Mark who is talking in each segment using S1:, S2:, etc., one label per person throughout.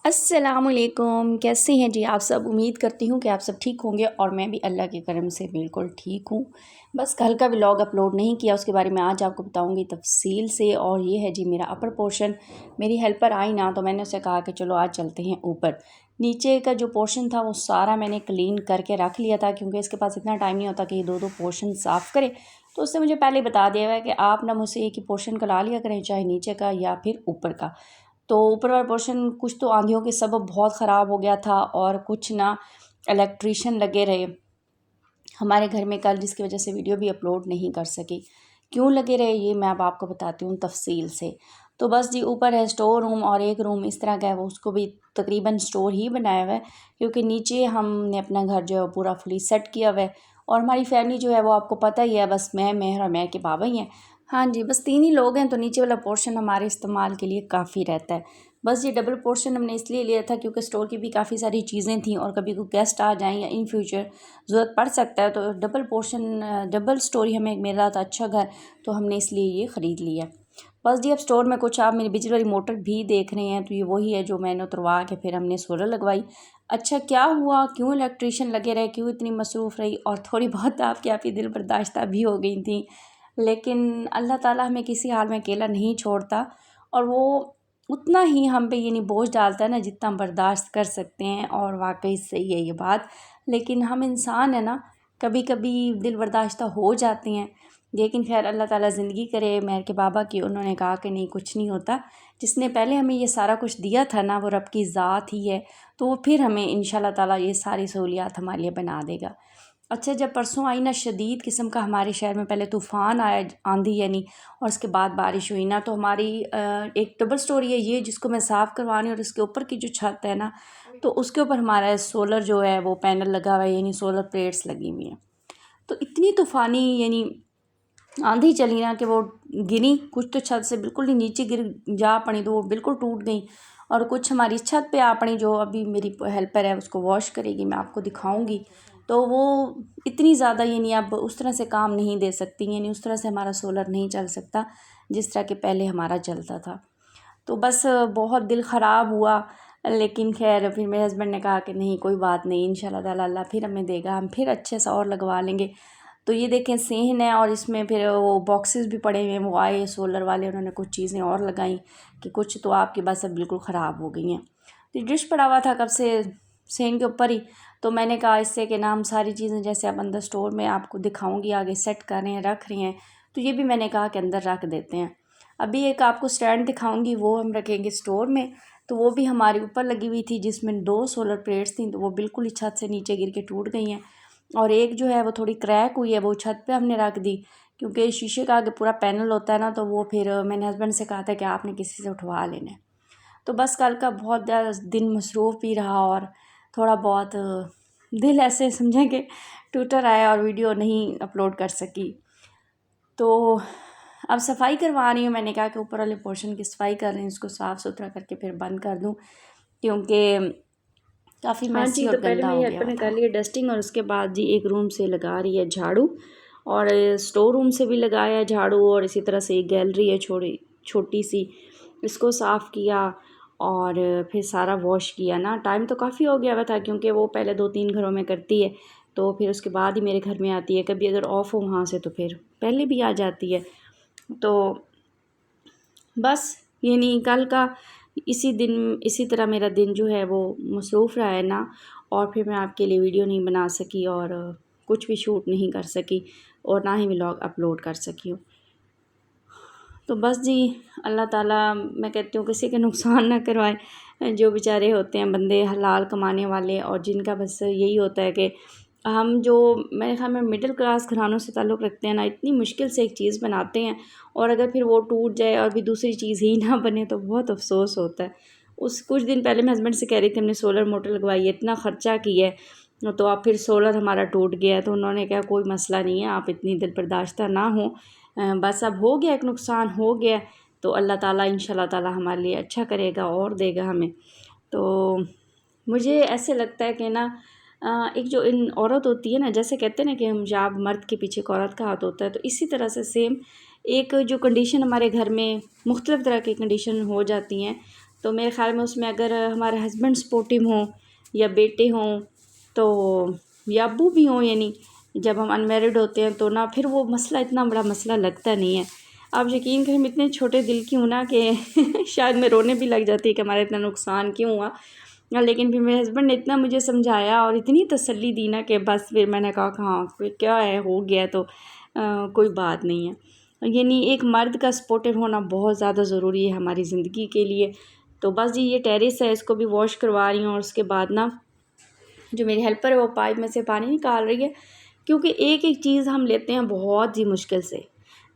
S1: अस्सलामुअलैकुम, कैसे हैं जी आप सब। उम्मीद करती हूँ कि आप सब ठीक होंगे और मैं भी अल्लाह के करम से बिल्कुल ठीक हूँ। बस कल का व्लॉग अपलोड नहीं किया, उसके बारे में आज आपको बताऊँगी तफसील से। और ये है जी मेरा अपर पोर्शन। मेरी हेल्पर आई ना तो मैंने उससे कहा कि चलो आज चलते हैं ऊपर। नीचे का जो पोर्शन था वो सारा मैंने क्लीन करके रख लिया था, क्योंकि इसके पास इतना टाइम नहीं होता कि ये दो पोर्शन साफ़ करे। तो उसने मुझे पहले बता दिया हुआ है कि आप ना मुझसे एक ही पोर्शन का ला लिया करें, चाहे नीचे का या फिर ऊपर का। तो ऊपर वाला पोर्शन कुछ तो आंधियों के सबब बहुत ख़राब हो गया था और कुछ ना इलेक्ट्रीशियन लगे रहे हमारे घर में कल, जिसकी वजह से वीडियो भी अपलोड नहीं कर सकी। क्यों लगे रहे ये मैं अब आपको बताती हूँ तफसील से। तो बस जी ऊपर है स्टोर रूम और एक रूम इस तरह का है, वो उसको भी तकरीबन स्टोर ही बनाया हुआ है, क्योंकि नीचे हमने अपना घर जो है वो पूरा फुली सेट किया हुआ है। और हमारी फैमिली जो है वो आपको पता ही है, बस मैं मेहर और मेहर के बाबा ही हैं। हाँ जी, बस 3 ही लोग हैं, तो नीचे वाला पोर्शन हमारे इस्तेमाल के लिए काफ़ी रहता है। बस ये डबल पोर्शन हमने इसलिए लिया था क्योंकि स्टोर की भी काफ़ी सारी चीज़ें थी और कभी कोई गेस्ट आ जाएँ या इन फ्यूचर ज़रूरत पड़ सकता है, तो डबल पोर्शन डबल स्टोरी हमें मिल रहा था अच्छा घर, तो हमने इसलिए ये ख़रीद लिया। बस जी अब स्टोर में कुछ आप मेरी बिजली वाली मोटर भी देख रहे हैं, तो ये वही है जो मैंने उतरवा के फिर हमने सोलर लगवाई। अच्छा क्या हुआ, क्यों इलेक्ट्रीशियन लगे रहे, क्यों इतनी मसरूफ़ रही और थोड़ी बहुत आपकी आप ही दिल बर्दाश्त भी हो गई थी। लेकिन अल्लाह ताला हमें किसी हाल में अकेला नहीं छोड़ता, और वो उतना ही हम पे यानी बोझ डालता है ना जितना हम बर्दाश्त कर सकते हैं। और वाकई सही है ये बात। लेकिन हम इंसान है ना, कभी कभी दिल बर्दाश्त हो जाते हैं। लेकिन खैर अल्लाह ताला ज़िंदगी करे मेहर के बाबा की, उन्होंने कहा कि नहीं कुछ नहीं होता, जिसने पहले हमें ये सारा कुछ दिया था ना वो रब की ज़ात ही है, तो वो फिर हमें इंशाल्लाह ताला ये सारी सहूलियात हमारे लिए बना देगा। अच्छा जब परसों आई ना शदीद किस्म का हमारे शहर में, पहले तूफ़ान आया आंधी यानी, और उसके बाद बारिश हुई ना, तो हमारी एक डबल स्टोरी है ये जिसको मैं साफ़ करवानी, और उसके ऊपर की जो छत है ना, तो उसके ऊपर हमारा सोलर जो है वो पैनल लगा हुआ है, यानी सोलर प्लेट्स लगी हुई हैं। तो इतनी तूफ़ानी यानी आंधी चली ना कि वो गिरी कुछ तो छत से बिल्कुल ही नीचे गिर जा पड़ी, तो वो बिल्कुल टूट गई। और कुछ हमारी छत पे आ पड़ी, जो अभी मेरी हेल्पर है उसको वॉश करेगी, मैं आपको दिखाऊंगी। तो वो इतनी ज़्यादा यानी अब उस तरह से काम नहीं दे सकती, यानी उस तरह से हमारा सोलर नहीं चल सकता जिस तरह के पहले हमारा चलता था। तो बस बहुत दिल ख़राब हुआ। लेकिन खैर फिर मेरे हस्बैंड ने कहा कि नहीं कोई बात नहीं, इंशाल्लाह ताला अल्लाह फिर हमें देगा, हम फिर अच्छे से और लगवा लेंगे। तो ये देखें सेहन है, और इसमें फिर वो बॉक्सेस भी पड़े हुए हैं, वो आए सोलर वाले, उन्होंने कुछ चीज़ें और लगाई कि कुछ तो आपकी बस अब बिल्कुल ख़राब हो गई हैं। तो डिश पड़ा हुआ था कब से सेहन के ऊपर ही, तो मैंने कहा इससे कि ना हम सारी चीज़ें जैसे अब अंदर स्टोर में आपको दिखाऊंगी आगे सेट कर रहे हैं रख रही हैं, तो ये भी मैंने कहा कि अंदर रख देते हैं। अभी एक आपको स्टैंड दिखाऊंगी, वो हम रखेंगे स्टोर में, तो वो भी हमारे ऊपर लगी हुई थी, जिसमें 2 सोलर प्लेट्स थी, तो वो बिल्कुल ही छत से नीचे गिर के टूट गई हैं। और एक जो है वो थोड़ी क्रैक हुई है, वो छत पे हमने रख दी, क्योंकि शीशे का आगे पूरा पैनल होता है ना, तो वो फिर मैंने हस्बैंड से कहा था कि आपने किसी से उठवा लेना है। तो बस कल का बहुत ज़्यादा दिन मसरूफ़ भी रहा, और थोड़ा बहुत दिल ऐसे समझें कि टूटर आया और वीडियो नहीं अपलोड कर सकी। तो अब सफाई करवा रही हूँ, मैंने कहा कि ऊपर वाले पोर्शन की सफाई कर रही हूँ, इसको साफ़ सुथरा करके फिर बंद कर दूँ, क्योंकि काफ़ी
S2: हाँ
S1: मैसी
S2: जी, तो
S1: और
S2: पहले
S1: गंदा
S2: मेरी
S1: हो गया
S2: हेल्पर
S1: हुआ
S2: ने कर
S1: था।
S2: ली है डस्टिंग और उसके बाद जी एक रूम से लगा रही है झाड़ू, और स्टोर रूम से भी लगाया है झाड़ू, और इसी तरह से एक गैलरी है छोटी छोटी सी, इसको साफ़ किया और फिर सारा वॉश किया ना। टाइम तो काफ़ी हो गया हुआ था, क्योंकि वो पहले 2-3 घरों में करती है, तो फिर उसके बाद ही मेरे घर में आती है। कभी अगर ऑफ़ हो वहाँ से तो फिर पहले भी आ जाती है। तो बस यानी कल का इसी तरह मेरा दिन जो है वो मसरूफ़ रहा है ना, और फिर मैं आपके लिए वीडियो नहीं बना सकी और कुछ भी शूट नहीं कर सकी, और ना ही व्लॉग अपलोड कर सकी हूँ। तो बस जी अल्लाह ताला मैं कहती हूँ किसी के नुकसान ना करवाए, जो बेचारे होते हैं बंदे हलाल कमाने वाले, और जिनका बस यही होता है कि हम जो मेरे ख़्याल में मिडिल क्लास घरानों से ताल्लुक़ रखते हैं ना, इतनी मुश्किल से एक चीज़ बनाते हैं, और अगर फिर वो टूट जाए और भी दूसरी चीज़ ही ना बने तो बहुत अफसोस होता है। उस कुछ दिन पहले मैं हस्बैंड से कह रही थी हमने सोलर मोटर लगवाई है, इतना ख़र्चा किया है, तो अब फिर सोलर हमारा टूट गया है। तो उन्होंने कहा कोई मसला नहीं है, आप इतनी दिल बर्दाश्त ना हो, बस अब हो गया, एक नुकसान हो गया, तो अल्लाह ताला इंशाल्लाह ताला हमारे लिए अच्छा करेगा और देगा हमें। तो मुझे ऐसे लगता है कि ना एक जो इन औरत होती है ना, जैसे कहते हैं ना कि हम जब मर्द के पीछे एक औरत का हाथ होता है, तो इसी तरह से सेम एक जो कंडीशन हमारे घर में मुख्तलिफ़ तरह की कंडीशन हो जाती हैं, तो मेरे ख़्याल में उसमें अगर हमारे हस्बैंड सपोर्टिव हों या बेटे हों तो या अब्बू भी हों, यानी जब हम अनमैरिड होते हैं तो ना फिर वो मसला इतना बड़ा मसला लगता नहीं है। आप यकीन करें मैं इतने छोटे दिल की हूँ ना कि शायद मैं रोने भी लग जाती है कि हमारा इतना नुकसान क्यों हुआ। लेकिन फिर मेरे हस्बैंड ने इतना मुझे समझाया और इतनी तसल्ली दी ना कि बस फिर मैंने कहा कि हाँ कोई क्या है, हो गया तो कोई बात नहीं है। यानी एक मर्द का सपोर्टिव होना बहुत ज़्यादा ज़रूरी है हमारी ज़िंदगी के लिए। तो बस जी ये टेरेस है, इसको भी वॉश करवा रही हूँ और उसके बाद ना जो मेरी हेल्पर है वो पाइप में से पानी निकाल रही है, क्योंकि एक एक चीज़ हम लेते हैं बहुत ही मुश्किल से,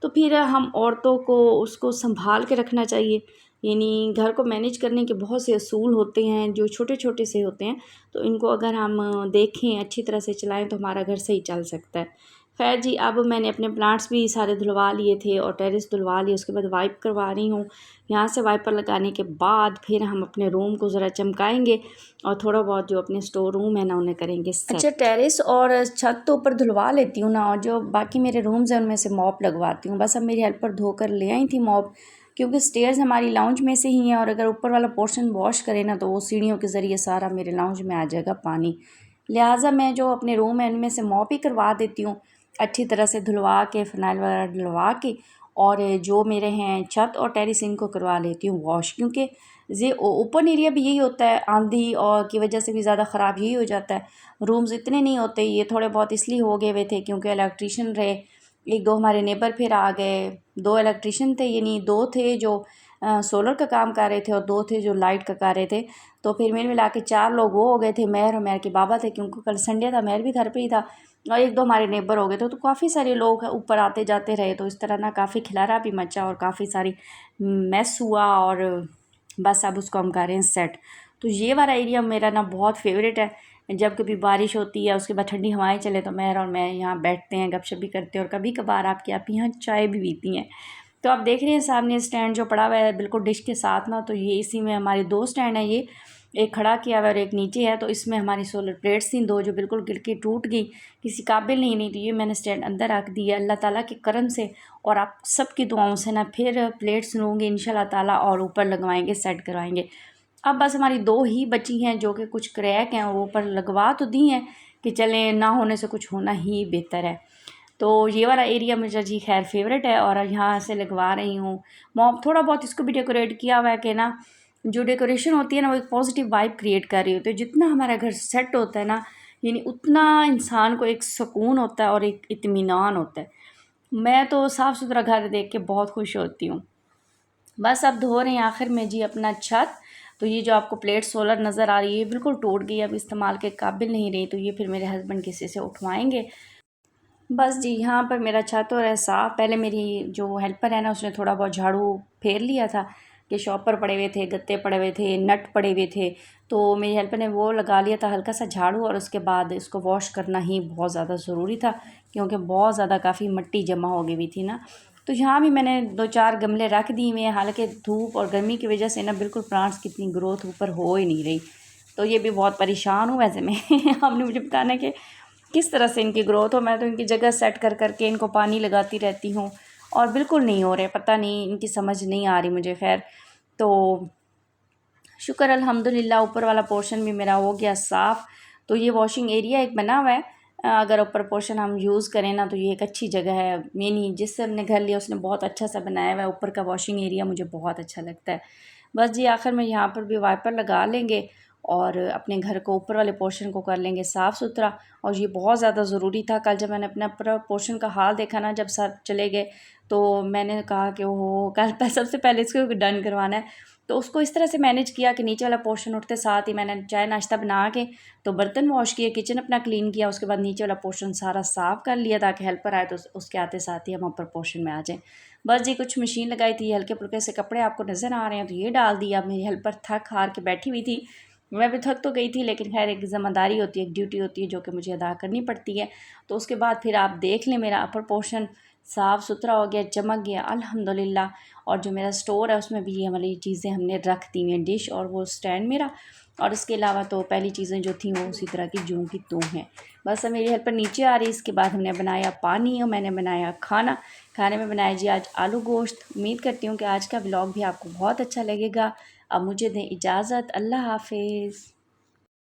S2: तो फिर हम औरतों को उसको संभाल के रखना चाहिए। यानी घर को मैनेज करने के बहुत से असूल होते हैं जो छोटे छोटे से होते हैं, तो इनको अगर हम देखें अच्छी तरह से चलाएं तो हमारा घर सही चल सकता है। खैर जी, अब मैंने अपने प्लांट्स भी सारे धुलवा लिए थे और टेरेस धुलवा लिए, उसके बाद वाइप करवा रही हूँ। यहाँ से वाइपर लगाने के बाद फिर हम अपने रूम को ज़रा चमकाएंगे और थोड़ा बहुत जो अपने स्टोर रूम है ना उन्हें करेंगे सेट।
S1: अच्छा, टेरेस और छत तो ऊपर धुलवा लेती हूँ ना, और जो बाकी मेरे रूम्स हैं उनमें से मॉप लगवाती हूँ। बस अब मेरी हेल्पर धोकर ले आई थी मॉप, क्योंकि स्टेयर्स हमारी लाउंज में से ही हैं और अगर ऊपर वाला पोर्शन वॉश करें ना तो वो सीढ़ियों के ज़रिए सारा मेरे लाउंज में आ जाएगा पानी। लिहाजा मैं जो अपने रूम है उनमें से मॉप ही करवा देती हूँ अच्छी तरह से धुलवा के, फ़िनाइल वगैरह डलवा के, और जो मेरे हैं छत और टेरेस इनको करवा लेती हूँ वॉश, क्योंकि ये ओपन एरिया भी यही होता है, आंधी और की वजह से भी ज़्यादा ख़राब यही हो जाता है। रूम्स इतने नहीं होते, ये थोड़े बहुत इसलिए हो गए हुए थे क्योंकि इलेक्ट्रीशियन रहे, एक दो हमारे नेबर फिर आ गए, दो इलेक्ट्रीशियन थे, यानी दो थे जो सोलर का काम कर रहे थे और दो थे जो लाइट का कर रहे थे। तो फिर मेरे मिला के 4 लोग वो हो गए थे, मेहर और मेहर के बाबा थे, क्योंकि कल संडे था, मेहर भी घर पे ही था, और एक दो हमारे नेबर हो गए थे। तो काफ़ी सारे लोग ऊपर आते जाते रहे, तो इस तरह ना काफ़ी खिलारा भी मचा और काफ़ी सारी मैस हुआ, और बस अब उसको हम कर रहे हैं सेट। तो ये वाला एरिया मेरा ना बहुत फेवरेट है। जब कभी बारिश होती है उसके बाद ठंडी हवाएं चले तो मेहर और मैं यहाँ बैठते हैं, गपशप भी करते हैं, और कभी कभार आपके आप यहाँ चाय भी पीती हैं। तो आप देख रहे हैं सामने स्टैंड जो पड़ा हुआ है बिल्कुल डिश के साथ ना, तो ये इसी में हमारे दो स्टैंड हैं, ये एक खड़ा किया हुआ है और एक नीचे है। तो इसमें हमारी सोलर प्लेट्स थी दो जो बिल्कुल गिर के टूट गई, किसी काबिल नहीं थी, ये मैंने स्टैंड अंदर रख दिया अल्लाह ताला के करम से, और आप सबकी दुआओं से ना फिर प्लेट्स लूँगी इंशाल्लाह ताला और ऊपर लगवाएंगे, सेट करवाएंगे। अब बस हमारी दो ही बची हैं जो कि कुछ क्रैक हैं, वो ऊपर लगवा तो दी हैं कि चलें, ना होने से कुछ होना ही बेहतर है। तो ये वाला एरिया मुझे जी खैर फेवरेट है और यहाँ से लगवा रही हूँ मॉप। थोड़ा बहुत इसको भी डेकोरेट किया हुआ है कि ना जो डेकोरेशन होती है ना वो एक पॉजिटिव वाइब क्रिएट कर रही होती है। जितना हमारा घर सेट होता है ना, यानी उतना इंसान को एक सुकून होता है और एक इत्मीनान होता है। मैं तो साफ़ सुथरा घर देख के बहुत खुश होती हूँ। बस अब धो रहे हैं आखिर में जी अपना छत। तो ये जो आपको प्लेट सोलर नज़र आ रही है बिल्कुल टूट गई, अब इस्तेमाल के काबिल नहीं रही, तो ये फिर मेरे हस्बैंड किसी से उठवाएंगे। बस जी यहाँ पर मेरा छत हो रहा है साफ़। पहले मेरी जो हेल्पर है ना उसने थोड़ा बहुत झाड़ू फेर लिया था कि शॉपर पड़े हुए थे, गत्ते पड़े हुए थे, नट पड़े हुए थे, तो मेरी हेल्पर ने वो लगा लिया था हल्का सा झाड़ू, और उसके बाद इसको वॉश करना ही बहुत ज़्यादा ज़रूरी था क्योंकि बहुत ज़्यादा काफ़ी मिट्टी जमा हो गई हुई थी ना। तो यहाँ भी मैंने 2-4 गमले रख दिए हुए हैं, हालांकि धूप और गर्मी की वजह से ना बिल्कुल प्लांट्स की इतनी ग्रोथ ऊपर हो ही नहीं रही, तो ये भी बहुत परेशान हूँ वैसे मैं आपने मुझे बताना कि किस तरह से इनकी ग्रोथ हो। मैं तो इनकी जगह सेट कर करके इनको पानी लगाती रहती हूँ और बिल्कुल नहीं हो रहे, पता नहीं इनकी समझ नहीं आ रही मुझे। खैर तो शुक्र अल्हम्दुलिल्लाह ऊपर वाला पोर्शन भी मेरा हो गया साफ़। तो ये वॉशिंग एरिया एक बना हुआ है, अगर ऊपर पोर्शन हम यूज़ करें ना तो ये एक अच्छी जगह है। मैंने जिससे हमने घर लिया उसने बहुत अच्छा सा बनाया हुआ है, ऊपर का वॉशिंग एरिया मुझे बहुत अच्छा लगता है। बस जी आखिर में यहाँ पर भी वाइपर लगा लेंगे और अपने घर को ऊपर वाले पोर्शन को कर लेंगे साफ़ सुथरा। और ये बहुत ज़्यादा ज़रूरी था। कल जब मैंने अपना पूरा पोर्शन का हाल देखा ना, जब सर चले गए, तो मैंने कहा कि ओहो कल सबसे पहले इसको डन करवाना है। तो उसको इस तरह से मैनेज किया कि नीचे वाला पोर्शन उठते साथ ही मैंने चाय नाश्ता बना के तो बर्तन वॉश किए, किचन अपना क्लीन किया, उसके बाद नीचे वाला पोर्शन सारा साफ़ कर लिया ताकि हेल्पर आए तो उसके आते साथ ही हम ऊपर पोर्शन में आ जाएं। बस जी कुछ मशीन लगाई थी, हल्के फुल्के से कपड़े आपको नज़र आ रहे हैं तो ये डाल दिया। मेरी हेल्पर थक हार के बैठी हुई थी, मैं भी थक तो गई थी, लेकिन खैर एक ज़िम्मेदारी होती है, एक ड्यूटी होती है जो कि मुझे अदा करनी पड़ती है। तो उसके बाद फिर आप देख लें मेरा अपर पोर्शन साफ़ सुथरा हो गया, चमक गया अल्हम्दुलिल्लाह। और जो मेरा स्टोर है उसमें भी ये वाली चीज़ें हमने रख दी हैं, डिश और वो स्टैंड मेरा, और इसके अलावा तो पहली चीज़ें जो थी वो उसी तरह की जूं की त्यों हैं। बस अब मेरी हेल्पर नीचे आ रही, इसके बाद हमने बनाया पानी और मैंने बनाया खाना। खाने में बनाया जी आज आलू गोश्त। उम्मीद करती हूँ कि आज का ब्लॉग भी आपको बहुत अच्छा लगेगा। अब मुझे दें इजाज़त। अल्लाह हाफिज़।